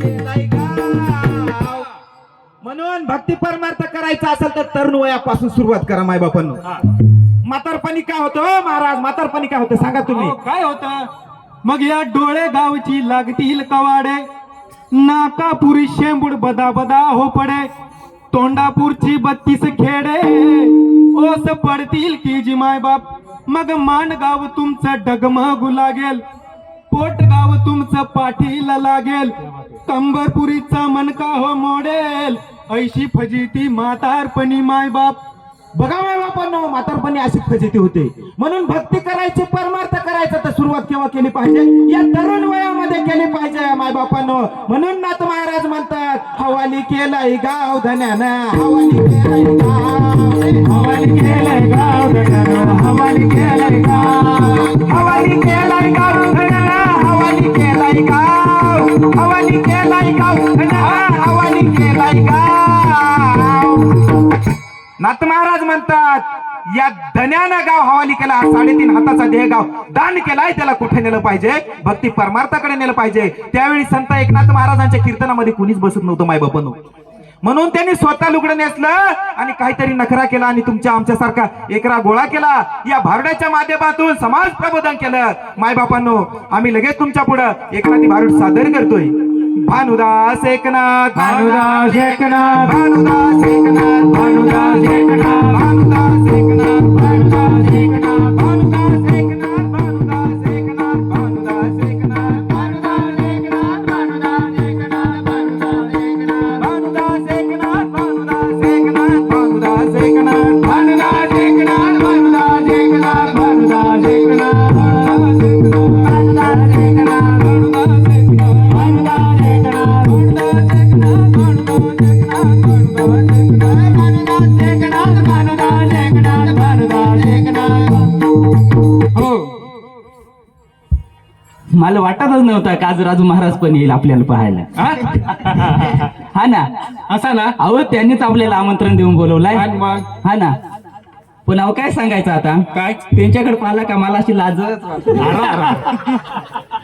केलाय गाव. म्हणून भक्ती परमार्थ करायचा असेल तर तरुण वयापासून सुरुवात करा माय बापांनो. म्हातारपणी काय होतं महाराज, म्हातारपणी काय होतं सांगा तुम्ही. काय होतं मग या डोळे गावची लागतील कवाडे, नाकापुरी शेंबूड बदा बदा हो पडे, तोंडापूरची 32 खेडे ओस पडतील की जी माय बाप. मग माणगाव तुमचं डगमगू लागेल, पोटगाव तुमचं पाठीला लागेल, कंबरपुरीचा मनका हो मोडेल, ऐशी फजिती म्हातारपणी माय बाप. बघा माय बापांनो म्हातारपणी अशी फजिती होते. म्हणून भक्ती करायची परमार्थ करायचं तर सुरुवात केव्हा केली पाहिजे, या तरुण वयामध्ये केली पाहिजे माय बापांनो. म्हणून नाथ महाराज म्हणतात हवाली केलाय गाव धन्यानं, हवाली केलाय गाव, हवाली केलाय गाव धन्यानं, हवाली केलाय गाव, हवाली केलाय गाव धन्यानं, हवाली केलाय गाव, हवाली केलाय गाव धन्यानं, हवाली केलाय गाव. नाथ महाराज म्हणतात या धन्यानं गाव हवाली केला, 3.5 हाताचा देह गाव दान केलाय, त्याला कुठे नेलं पाहिजे, भक्ती परमार्थाकडे नेलं पाहिजे. त्यावेळी संत एकनाथ महाराजांच्या कीर्तनामध्ये कुणीच बसत नव्हतं माय बापांनो. म्हणून त्यांनी स्वतः लुगडं नेसलं आणि काहीतरी नखरा केला आणि तुमच्या आमच्यासारखा एकरा गोळा केला. या भारुडाच्या माध्यमातून समाज प्रबोधन केलं माय बापांनो. आम्ही लगेच तुमच्या पुढे एखादी भारुड सादर करतोय. भानुदास एकनाथ, भानुदास एकनाथ, भानुदास एकनाथ, भानुदास एकनाथ, भानुदास एकनाथ, भानुदास एकनाथ, भानुदास एकनाथ, भानुदास एकनाथ, भानुदास एकनाथ, भानुदास एकनाथ, भानुदास एकनाथ, भानुदास एकनाथ, भानुदास एकनाथ, भानुदास एकनाथ, भानुदास एकनाथ, भानुदास एकनाथ, भानुदास एकनाथ, भानुदास एकनाथ, भानुदास एकनाथ, मला वाटतच नव्हता का आज राजू महाराज पण येईल आपल्याला पाहायला. हा ना, असा ना. अहो त्यांनीच आपल्याला आमंत्रण देऊन बोलवलाय. आणि मग हा ना, पण अहो काय सांगायचं आता, काय त्यांच्याकडे पाहिला का मला अशी लाजच वाटते.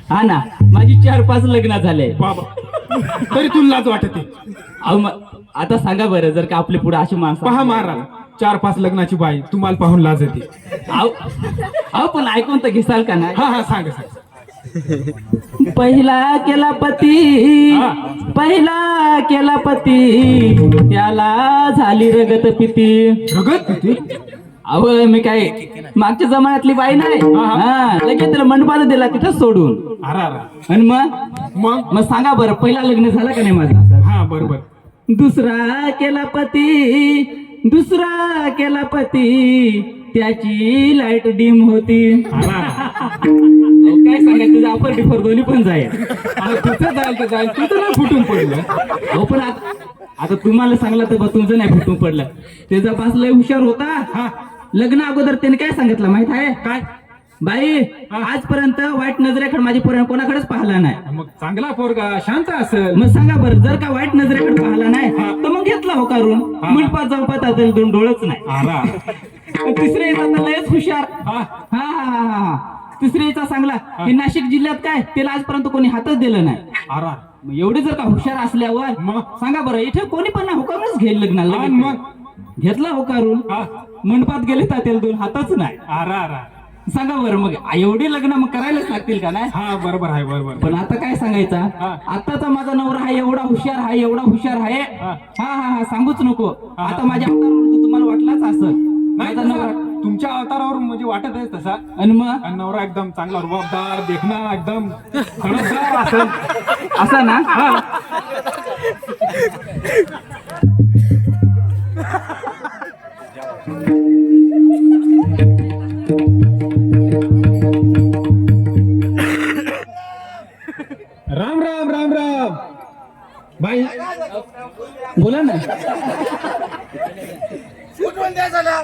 हा ना, माझी 4-5 लग्न झाले. बाबा तरी तुला लाज वाटते. अहो आता सांगा बरं, जर का आपले पुढे अशी माणसं पहा महाराज 4-5 लग्नाची बाई तुम्हाला पाहून लाज येते. अहो पण ऐकून तर घेसाल का नाही. हा हा सांगा सांगा. पहिला केला पती, पहिला केला पती, त्याला झाली रगत पिती. रगत किती? अहो मी काय मागच्या जमान्यातली बाई नाही. हा लगेच त्याला मंडपाला दिला तिथं सोडून. अरा आणि मग मग सांगा बरं, पहिला लग्न झालं का नाही माझं. हा बरोबर. दुसरा केला पती, दुसरा केला पती, त्याची लाईट डिम होती. काय सांगायचं, तुझं अपर डिफर दोन्ही पण जाईल. तुझं जाईल तर जाईल, तुझं नाही फुटून पडलं. अहो पण आता तुम्हाला सांगलं तर तुमचं नाही फुटून पडलं. त्याचा पास लय हुशार होता. लग्न अगोदर त्याने काय सांगितलं माहित आहे काय? बाई आजपर्यंत वाईट नजरेकडे माझी पोरण कोणाकडेच पाहिला नाही. मग चांगला पोरगा शांत असेल. मग सांगा बरं, जर का वाईट नजरेकडे पाहिला नाही तर मग घेतला हो करून मंडपात जाऊन पाहता त्याला 2 डोळच नाही. अरा तिसऱ्या याचा लयच हुशार. हा हा हा हा हा तिसऱ्या याचा सांगला की नाशिक जिल्ह्यात काय त्याला आजपर्यंत कोणी हातच दिलं नाही. अरा मग एवढे जर का हुशार असल्यावर मग सांगा बरं, इथे कोणी पण हुकामच घेईल लग्नाला. आणि मग घेतला होकारून हा मंडपात गेले तर त्याला 2 हातच नाही. अरा अरा सांगा बरं, मग एवढी लग्न मग करायलाच लागतील का नाही. हा बरोबर आहे बरोबर. पण आता काय सांगायचा, आताचा माझा नवरा हा एवढा हुशार आहे, एवढा हुशार आहे. हा हा हा सांगूच नको. आता माझ्या अवतारावर तुम्हाला वाटलाच असं नाही माझा नवरा. तुमच्या अवतारावर म्हणजे वाटत आहे तसा. आणि मग आणि नवरा एकदम चांगला रुबाबदार देखना एकदम खडकदार असेल असा ना. राम राम राम राम बाई बोला ना. उठवून द्या झाला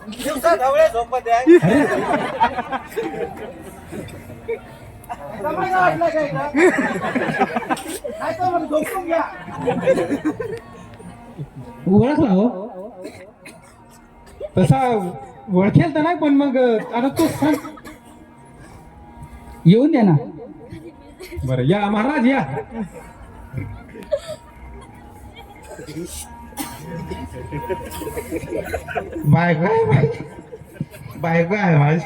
दिवसा ढवळे झोपत द्या. जमायला वाटलं काय का? काय तर मग झोपून घ्या. ओळखला हो तसा ओळखेल तर नाही, पण मग आता तो सांग. येऊन द्या ना. बरं या महाराज या. बायको आहे माझी.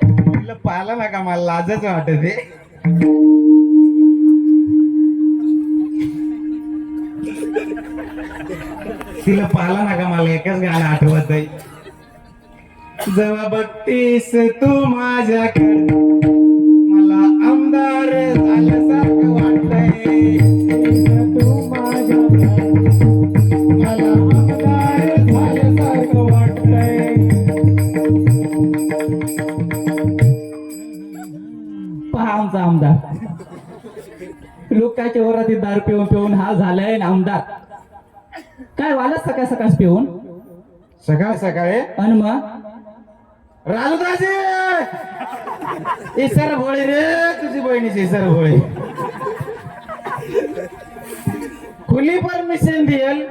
तिला पाहिलं ना का मला लाजच वाटते. तिला पाहिलं ना का मला एकच गाणं आठवत आहे. जेव्हा बघतीस तू माझ्याकडे मला आमदार झाल्यासारखं वाटतंय. तू माझ्याकडे मला आमदार झाल्यासारखं वाटतंय. पहा आमचा आमदार लोकांच्या वरातीत दारू पिऊन पिऊन हा झालाय ना आमदार. काय वालच सकाळ सकाळ पिऊन सकाळ सकाळी अन मग राजूदाजी इसर भोळे रे, तुझी बहिणीची इसर भोळे. खुली परमिशन देईल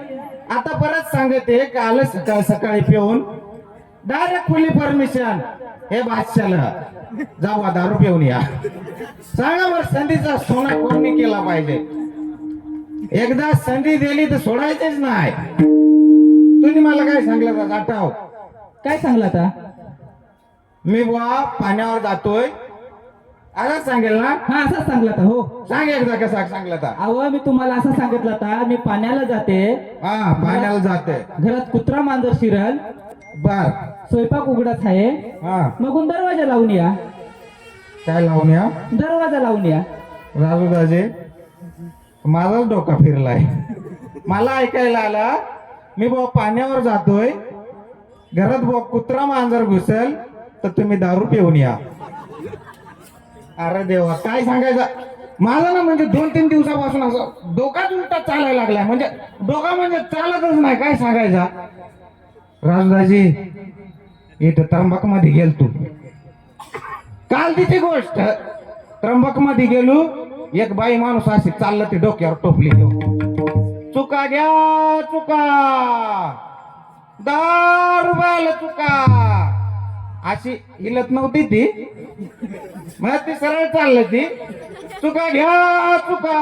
आता. परत सांगते काल सकाळ सकाळी पिऊन डायरेक्ट खुली परमिशन. हे बादशाला जाऊ दारू पिऊन या. सांगा बरं संधीचा सोना कोणी केला पाहिजे. एकदा संधी दिली तर सोडायचीच नाही. तुम्ही मला काय सांगलं का आठव. काय सांगला आता मी बुवा पाण्यावर जातोय असं सांगेल ना. हा असं सांगला आता. हो सांग एकदा कसा सांगला तर. अहो मी तुम्हाला असं सांगितलं आता मी पाण्याला जाते. हा पाण्याला जाते. घरात कुत्रा मांजर शिरल. बर स्वयंपाक उघडाच आहे. हा मग दरवाजा लावून या. काय लावून या. दरवाजा लावून या. राजूदाजे माझाच डोका फिरलाय. मला ऐकायला आला मी बुवा पाण्यावर जातोय घरात बुवा कुत्रा मांजर घुसल तर तुम्ही दारू पिऊन या. अरे देवा काय सांगायचं. माझा ना म्हणजे 2-3 दिवसापासून असं डोकाच उलटा चालायला लागलाय. म्हणजे डोका म्हणजे चालतच नाही. काय सांगायचा. राजूदाजी इथं त्र्यंबक मध्ये गेल तू. काल तिची गोष्ट. त्र्यंबक मध्ये गेलो एक बाई माणूस अशी चाललं ते डोक्यावर टोपली. चुका घ्या चुका 10 रुपयाला चुका. अशी हिलत नव्हती ती. मग ती सरळ चाललं ती. चुका घ्या चुका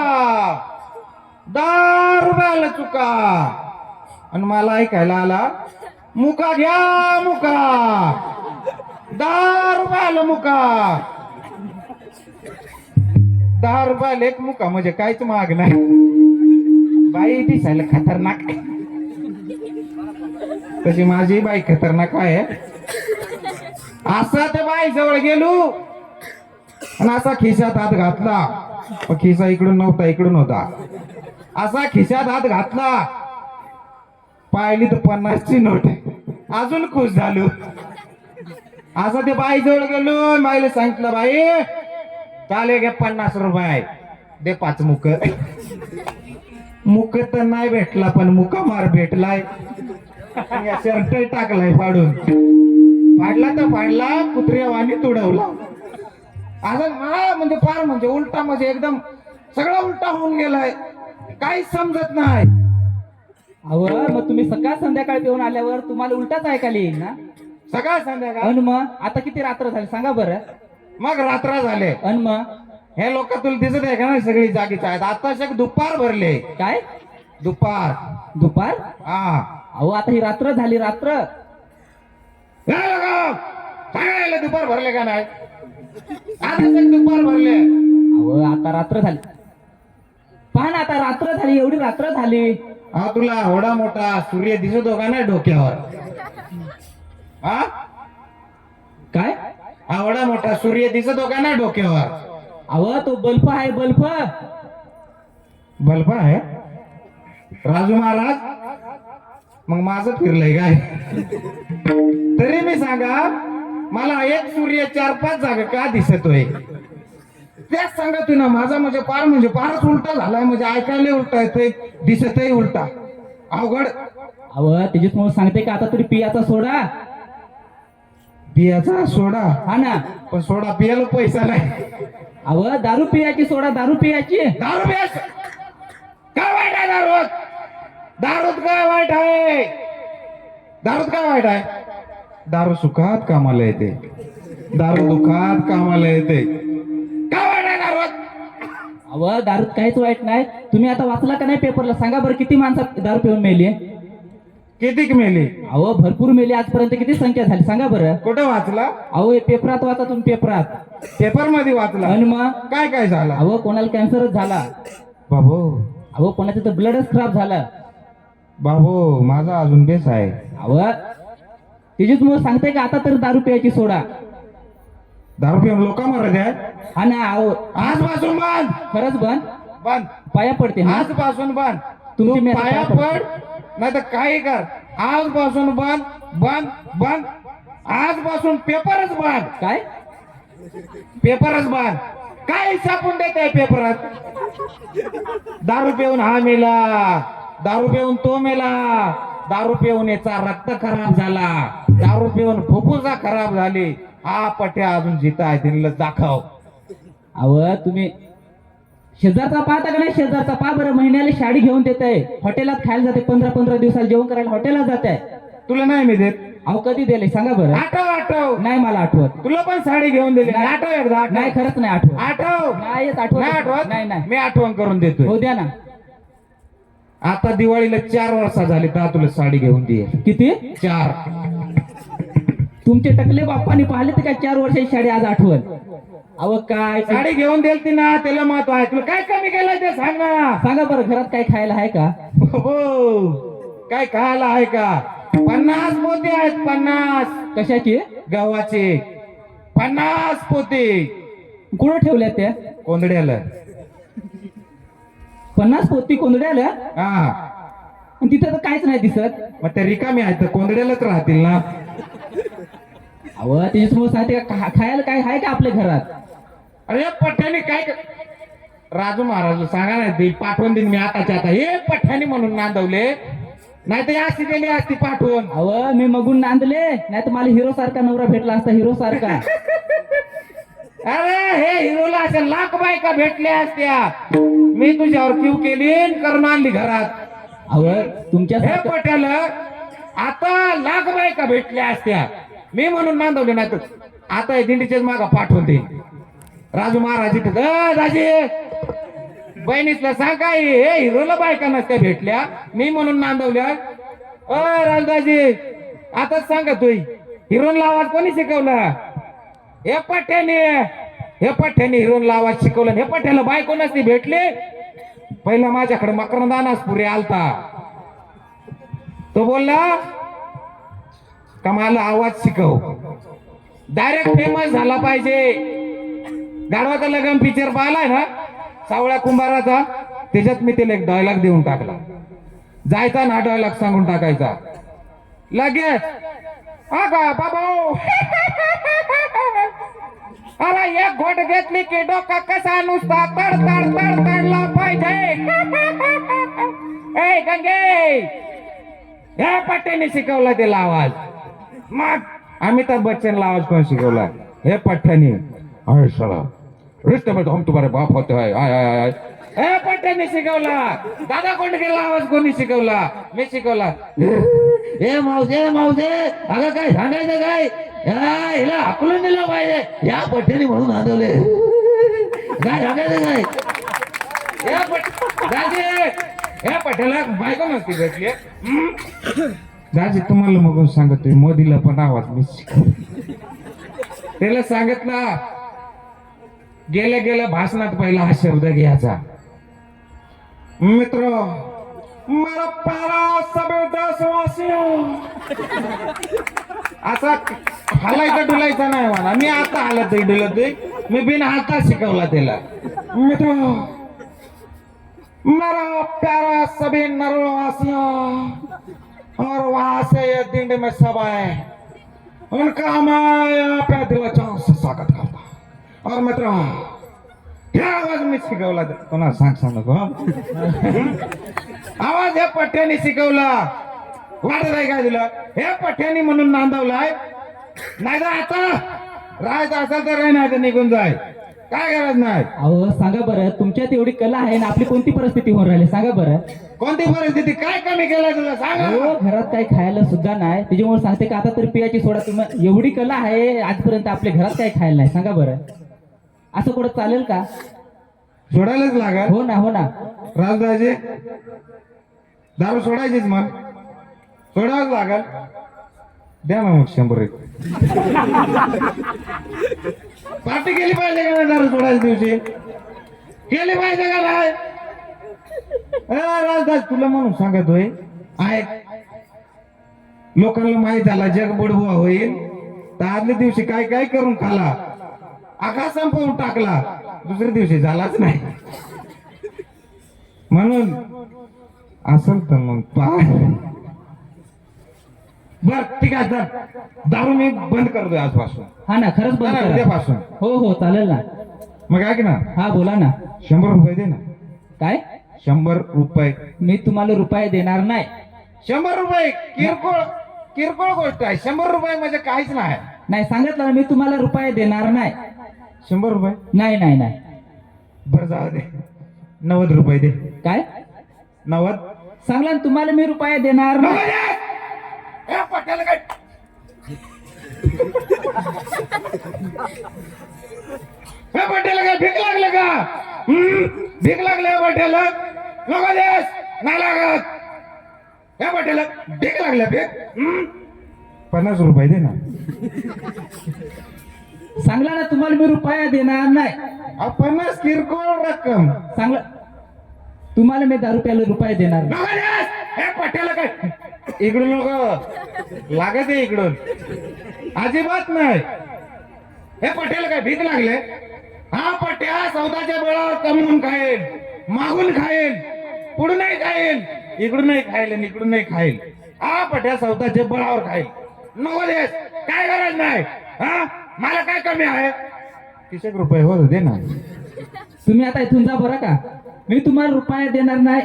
10 रुपयाला चुका. आणि मला ऐकायला आला मुका घ्या मुका 10 रुपयाला मुका. 10 रुपयाला एक मुका म्हणजे काहीच महाग नाही. बाई दिसायला खतरनाक. तशी माझी बाई खतरनाक आहे. असा त्या बाई जवळ गेलो आणि असा खिशात हात घातला. पण खिसा इकडून नव्हता इकडून होता. असा खिशात हात घातला पाहिली तर 50ची नोट. अजून खुश झालो. असं ते बाई जवळ गेलो. बाईला सांगितलं बाई चालेल घे 50 रुपये दे 5 मुक. मुक तर नाही भेटला पण मुका मार भेटलाय. शर्ट टाकलाय फाडून. फाडला तर फाडला कुत्र्यावानी तुडवला. असं मला म्हणजे फार म्हणजे उलटा म्हणजे एकदम सगळं उलटा होऊन गेलाय. काहीच समजत नाही. अहो मग तुम्ही सकाळ संध्याकाळ पिऊन आल्यावर तुम्हाला उलटाच ऐकायला येईल ना. सकाळ संध्याकाळ. अन मग आता किती रात्र झाली सांगा बरं. मग रात्र झाले. अन मग हे लोक तुला दिसत आहे का नाही सगळी जागीच आहेत. आता शक दुपार भरले. काय दुपार दुपार. हा अहो आता ही रात्र झाली रात्र. काय लोकं? सांगायला दुपार भरले का नाही. आता शक दुपार भरले. अहो आता रात्र झाली. पहा ना आता रात्र झाली एवढी रात्र झाली. हा तुला एवढा मोठा सूर्य दिसत हो का नाही डोक्यावर. हा काय एवढा मोठा सूर्य दिसत हो का नाही डोक्यावर. अहो तो बल्ब आहे बल्ब. बल्ब आहे. राजू महाराज मग माझं फिरलंय काय. तरी मी सांगा मला एक सूर्य 4-5 जागा का दिसतोय. त्याच सांगतोय ना माझा म्हणजे फारच उलटा झालाय. म्हणजे ऐकायला उलटा येतोय दिसतही उलटा. अवघड. अहो त्याच्यात म्हणून सांगते का आता तरी पियाचा सोडा. पियाचा सोडा. हा ना. पण सोडा पियाला पैसा नाही. अहो दारू पियाची सोडा दारू पियाची. दारू प्यास काय वाईट आहे. दारूत काय वाईट आहे. दारूत काय वाईट आहे. दारू सुखात कामाला येते. दारू दुखात कामाला येते. काय वाईट आहे दारूत. अहो दारूत काहीच वाईट नाही. तुम्ही आता वाचला का नाही पेपरला? सांगा बरं किती माणसं दारू पिऊन मेली? कितीक मेली? अहो भरपूर मेली. आजपर्यंत किती संख्या झाली सांगा बरं? कुठं वाचला? अहो हे पेपरात वाचा तुम्ही, पेपरात. पेपर मध्ये वाचला? आणि मग काय काय झालं? अहो कोणाला कॅन्सरच झाला, बाबू अहो कोणाचं तर ब्लडच खराब झालं. बाबू माझा अजून बेस आहे. अहो त्याच्याच मुळे सांगते का आता तर दारू प्यायची सोडा. दारू पिऊन लोक मरत आहेत. हा ना. अहो आजपासून बंद. खरंच बंद. बंद. पाया पडते हा. आजपासून बंद. तुमची तू मी आता पाया पाया पड नाही तर काही कर. आजपासून बंद बंद बंद. आजपासून पेपरच बंद. काय पेपरच बंद. काय छापून देत आहे पेपरात? दारू पिऊन हा मेला, दारू पिऊन तो मेला, दारू पिऊन याचा रक्त खराब झाला, दारू पिऊन फुफ्फुसा खराब झाली. हा पट्या अजून जिता आहे तिला दाखव. अहो तुम्ही शेजारचा पाहता का नाही? शेजारचा पहा बरं. महिन्याला साडी घेऊन देत आहे, हॉटेलात खायला जाते, 15-15 दिवसाला जेवण करायला हॉटेलात जात आहे. तुला नाही मी देत? अहो कधी दिले सांगा बरं? आठव आठव. नाही मला आठवत. तुला पण साडी घेऊन दिली. नाही. आठव एकदा. आठव. नाही खरंच नाही आठवत. आठव. नाही येत नाही आठवत. आठवत. नाही नाही. मी आठवण करून देतो. हो द्या ना. आता दिवाळीला 4 वर्ष झाली तर तुला साडी घेऊन दे. किती? 4. तुमचे टकले बाप्पानी पाहिले तर काय 4 वर्षाची साडी आज आठवण? अहो काय साडी घेऊन देईल ती ना, त्याला महत्व आहे. तुला काय कमी केलं ते सांग ना. सांगा बरं, घरात काय खायला आहे का? हो काय खायला आहे का? 50 पोते आहेत. 50 कशाची? गव्हाचे 50 पोते. कुठं ठेवल्या त्या? कोंदड्याला. 50 पोती कोंबड्याला? हा आणि तिथं तर काहीच नाही दिसत. मग त्या रिकामी आहेत तर कोंदड्यालाच राहतील ना. अहो त्याच्यासमोर सांगते का खायला काय आहे का आपल्या घरात? अरे पठ्याने काय राजू महाराज सांगा नाही ते पाठवून देईन मी आताच्या आता. हे पठ्याने म्हणून नांदवले, नाही तर अशी दिली असती पाठवून. अहो मी मगून नांदले, नाही तर मला हिरो सारखा नवरा भेटला असता. हिरो सारखा. अरे हे हिरोला अशा लाख बायका भेटल्या असत्या. मी तुझ्यावर क्यू केली आणि करून आणली घरात. अहो तुमच्या हे पट्याला आता लाख बायका भेटल्या असत्या. मी म्हणून नांदवले नाही तर आता हे दिंडीचेच मागा पाठवून दे. राजू महाराज इथे राजे बहिणीतला सांग काय हे हिरोला बायका नसत्या भेटल्या, मी म्हणून नांदवल्या. राजदाजी आता सांगा तू हिरोला आवाज कोणी शिकवला? हे पठ्याने हिरोला आवाज शिकवला. हे पठ्याला बायको नसती भेटले. पहिला माझ्याकडे मकरंदानास पुरे आलता. तो बोलला का मला आवाज शिकव, डायरेक्ट फेमस झाला पाहिजे. गाढवाचा लगन पिक्चर पाहिलाय ना सावळ्या कुंभाराचा, त्याच्यात मी त्याला एक डायलॉग देऊन टाकला. जायचा ना डायलॉग सांगून टाकायचा लगेच. हा का बाबा अरे एक घोट घेतली की डोका कसा नुसता तड तड तड तडला पाहिजे. ए गंगे या पठ्याने शिकवला त्याला आवाज. मग अमिताभ बच्चनला आवाज कोण शिकवला? हे पठ्याने. अरे साला रिश्ते में तो हम तुम्हारे बाप होते हैं. I I I. हे पठ्याने शिकवला. दादा कोंडकेला आवाज कोणी शिकवला? मी शिकवला. हे मावसे अगं काय सांगायचं काय? हिला हाकलून दिलं पाहिजे. या पठ्याने म्हणून आदवले. काय सांगायचं काय? या पठ्याला बायको नसती भेटली. दाजी तुम्हाला मग सांगतोय मोदीला पण आवाज मी शिकवला. त्याला सांगितला गेल्या भाषणात पहिला हा शब्द घ्यायचा. मित्र मेरा प्यारा सभे देशवासियों. असा हलायचा डुलायचा नाही म्हणा. मी आता हालत डुलतोय. मी बिन हाता शिकवला त्याला. मित्र मेरा प्यारा सभी नरवासियों और वहां से ये दिंड में सब आए, उनका मैं यहाँ पे दिलचस्प से स्वागत करता. और मित्र हे आवाज मी शिकवला. कोणा सांग नको. आवाज हे पठ्याने शिकवला. वाटत आहे काय दिलं? हे पठ्याने म्हणून नांदवलाय. नाही तर आता राहायचं असेल तर नाही तर निघून जाय. काय गरज नाही. अहो सांगा बरं, तुमच्यात एवढी कला आहे ना, आपली कोणती परिस्थिती होऊन राहिली सांगा बरं? कोणती परिस्थिती? काय कमी केलं तुला सांग. अहो घरात काही खायला सुद्धा नाही, त्याच्यामुळे सांगते का आता तरी पियाची सोडा. तुम्ही एवढी कला आहे आजपर्यंत आपल्या घरात काही खायला नाही सांगा बरं? असं कुठं चालेल का? सोडायलाच लागल. हो ना हो ना. राजदाजे दारू सोडायचीच मग सोडावंच लागल. द्या ना मग 100 एक. पार्टी केली पाहिजे का नाही दारू सोडायच्या दिवशी? केली पाहिजे का नाही? राजदास तुला म्हणून सांगतोय आहे. लोकांना माहित झाला जग बुडबुवा होईल तर आदल्या दिवशी काय काय करून खाला आकाश संपवून टाकला दुसऱ्या दिवशी झालाच नाही. म्हणून असेल तर मग बर ठीक आहे सर. दारू मी बंद करतोय आजपासून. हा ना खरंच बंद नाही, करा. उद्यापासून. हो हो चालेल ना. मग ऐक ना हा बोला ना. 100 रुपये दे ना. काय? 100 रुपये. मी तुम्हाला रुपये देणार नाही. 100 रुपये किरकोळ किरकोळ गोष्ट आहे. 100 रुपये म्हणजे काहीच नाही. नाही सांगितलं ना मी तुम्हाला रुपये देणार नाही. 100 रुपये नाही नाही नाही. बरं जाऊ दे. 90 रुपये दे. काय 90. सांगला ना तुम्हाला मी रुपये देणार नाही. हे पट्याला काय हे पट्याला काय भीक लागले का? भीक लागले पट्याला नको देस नाही लागत. हे पट्याला भीक लागल्या भीक 50 रुपये दे ना. सांगला ना तुम्हाला मी रुपये देणार नाही. 50 किरकोळ रक्कम. सांगला तुम्हाला मी 10 रुपयाला रुपये देणार नाही. नको देस. हे पट्याला काय इकडून नको लागत आहे इकडून अजिबात नाही. हे पट्याला काय भीक लागले? हा पट्या सौदाच्या बळावर कमवून खाईल मागून खाईल पुढून नाही खाईल इकडून नाही खाईल आणि इकडून नाही खाईल. हा पट्या सौदाच्या बळावर खाईल. नको देस काय गरज नाही. हा मला काय कमी आहे? 30 रुपये हो दे ना. तुम्ही आता इथून जा बरं का. मी तुम्हाला रुपये देणार नाही.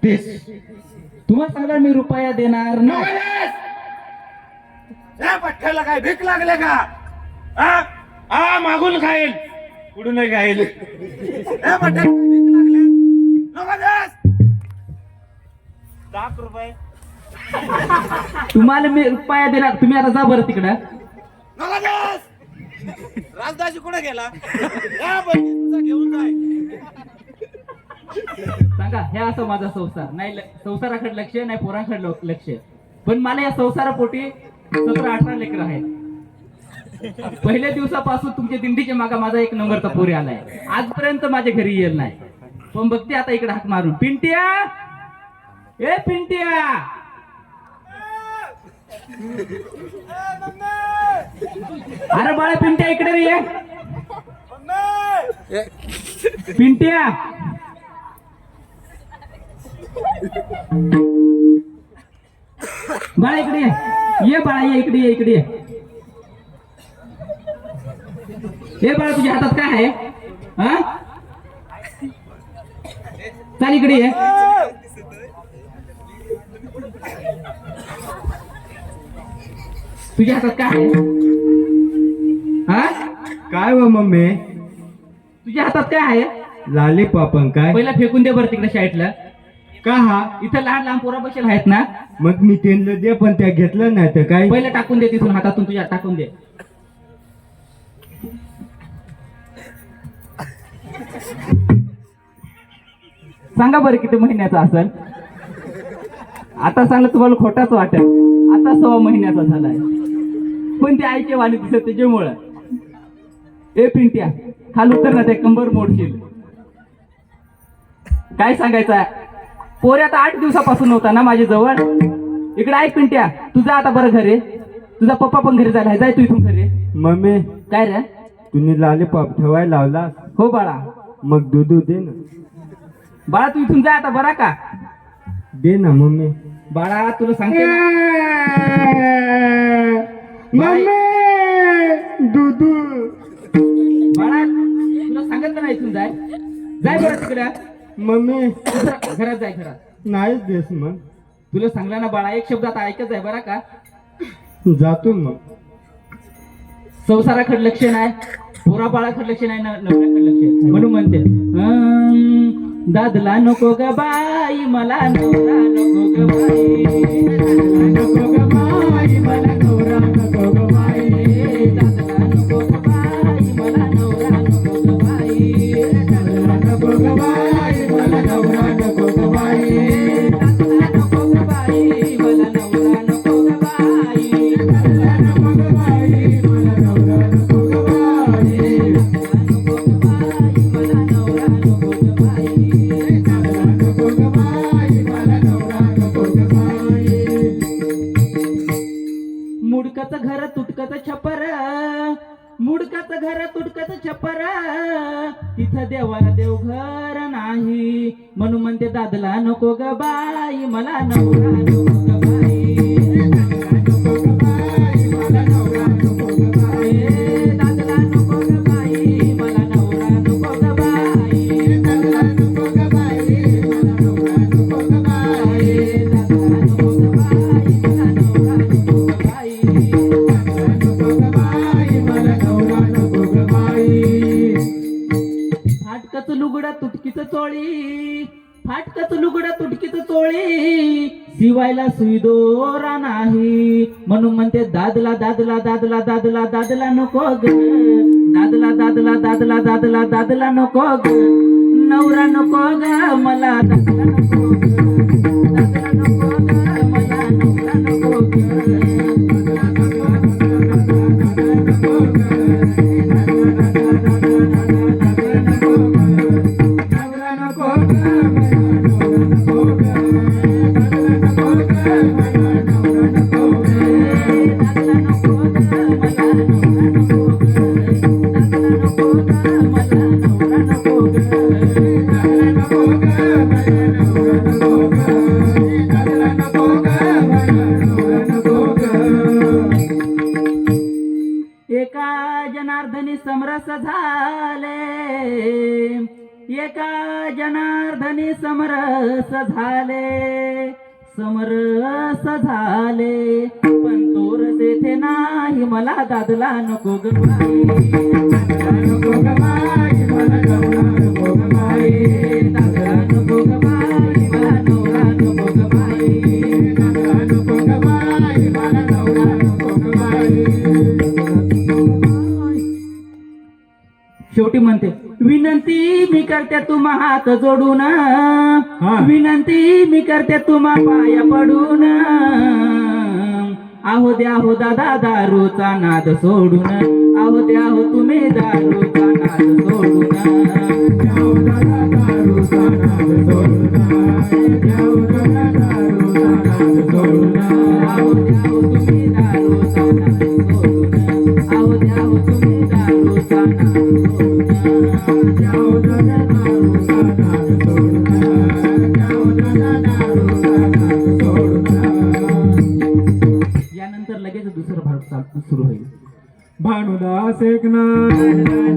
30. तुम्हाला सांगणार मी रुपया देणार नाही. या पठ्ठ्याला काय भीक लागले का? हा मागून खाईल पुढून नाही खाईल. या पठ्ठ्याला भीक लागले नको देस. 10 रुपये तुम्हाला मी रुपया देणार. तुम्ही आता जा बरं तिकडं. नको देस. राजदाजी कुठे गेला? या बहिणीचा घेऊन जाय. सांगा हे असं माझा संसार नाही. संसाराकडे लक्ष नाही पोरांकडे लक्ष. पण मला या संसारापोटी 17-18 लेकर आहेत. पहिल्या दिवसापासून तुमच्या दिंडीच्या मागा माझा 1 नंबरचा पोरी आलाय. आजपर्यंत माझ्या घरी येईल नाही. पण बघते आता इकडे हात मारून पिंट्या ए पिंट्या. अरे बाळा पिंट्या इकडे रे ये. पिंट्या बाळा इकडे ये बाळा ये इकडे ये इकडे ये. हे बाळा तुझ्या हातात काय आहे? हा चाल इकडे ये. तुझ्या हातात काय आहे? हा काय व मम्मी? तुझ्या हातात काय आहे? लॉलीपॉप काय? पहिला फेकून दे बरं तिकडे शाळेतला. का हा? इथं लहान लहान पोरा बसेल आहेत ना. मग मी त्यांना दे पण त्या घेतलं नाही तर काय? पहिलं टाकून दे तिथून हातातून तुझ्या टाकून दे. सांगा बरं किती महिन्याचा असेल? आता सांगलं तुम्हाला खोटाच वाटेल. आता 6 महिन्याचा झालाय. पण ते आईचे वाणी दिसत त्याच्यामुळं. ए पिंट्या खाल उतर ना ते कंबर मोडशील. काय सांगायचं? पोरे आता 8 दिवसापासून होता ना माझ्या जवळ. इकडे ऐक पिंट्या तुझा आता बरं घरी. तुझा पप्पा पण घरी जायला जाय तू इथून घरी. मम्मी काय रे? तुम्ही लॉलीपॉप ठेवायला लावला. हो बाळा. मग दूध दे ना. बाळा तू इथून जा आता बरा का. दे ना मम्मी. बाळा तुला सांगते ना. मम्मी दूध. बाळा तुला सांगितलं ना इथून जाय. जाय बरं तिकडे. मम्मी घरात जाय घरात. नाही देस मग. तुला सांगला ना बाळा एक शब्दात ऐकत जाय बरा का. जातो मग. संसाराकडे लक्ष नाही पोरा बाळाकडे लक्ष नाही नवऱ्याकडे लक्ष. म्हणून म्हणते दादला नको ग बाई मला नवरा नको ग बाई. नको ग बाई मला नवरा नको ग बाई. दादला नको ग बाई मला नवरा नको ग बाई. छप्पर तुटकत छप्पर तिथं देवाला देवघर नाही म्हणून म्हणते दादला नको ग बाई मला नवरा नको ग बाई दादला नको ग बाई मला नवरा नको ग बाई दादला नको ग बाई मला नवरा नको ग बाई दादला नको ग बाई मला नवरा नको ग बाई दादला नको ग बाई मला नवरा नको ग बाई फाटकच लुगडा तुटकीच चोळी फाटकच लुगडा तुटकीच चोळी शिवायला सुईदोरा नाही म्हणून म्हणते दादला दादला दादला दादला दादला नको ग दादला दादला दादला दादला दादला नको ग नवरा नको ग मला दादला नको ग दादला नको ग मला नवरा नको एका जनार्दनी समरस झाले एका जनार्दनी समरस झाले समरस झाले पण तोरस येथे नाही मला दादला नको ग बाई दादला नको ग बाई मला नवरा नको ग बाई दादला नको ग बाई मला नवरा नको ग बाई दादला नको ग बाई मला नवरा नको ग बाई शेवटी म्हणते विनंती मी करते तुम्हा हात जोडून विनंती मी करते तुम्हा पाया पडून आहो द्या हो दादा दारूचा नाद सोडून आहो द्या हो तुम्ही दारूचा नाद सोडून द्या हो दादा दारूचा नाद सोडून द्या हो दादा दारूचा नाद सोडून आहो द्या हो तुम्ही दारूचा नाद सोडून आहो द्या हो तुम्ही दारूचा नाद सोडून द्या हो दादा दारूचा नाद सोडून द्या हो दादा दारूचा नाद सोडून यानंतर लगेच दुसरं भाग सुरू होईल भानुदास एकनाथ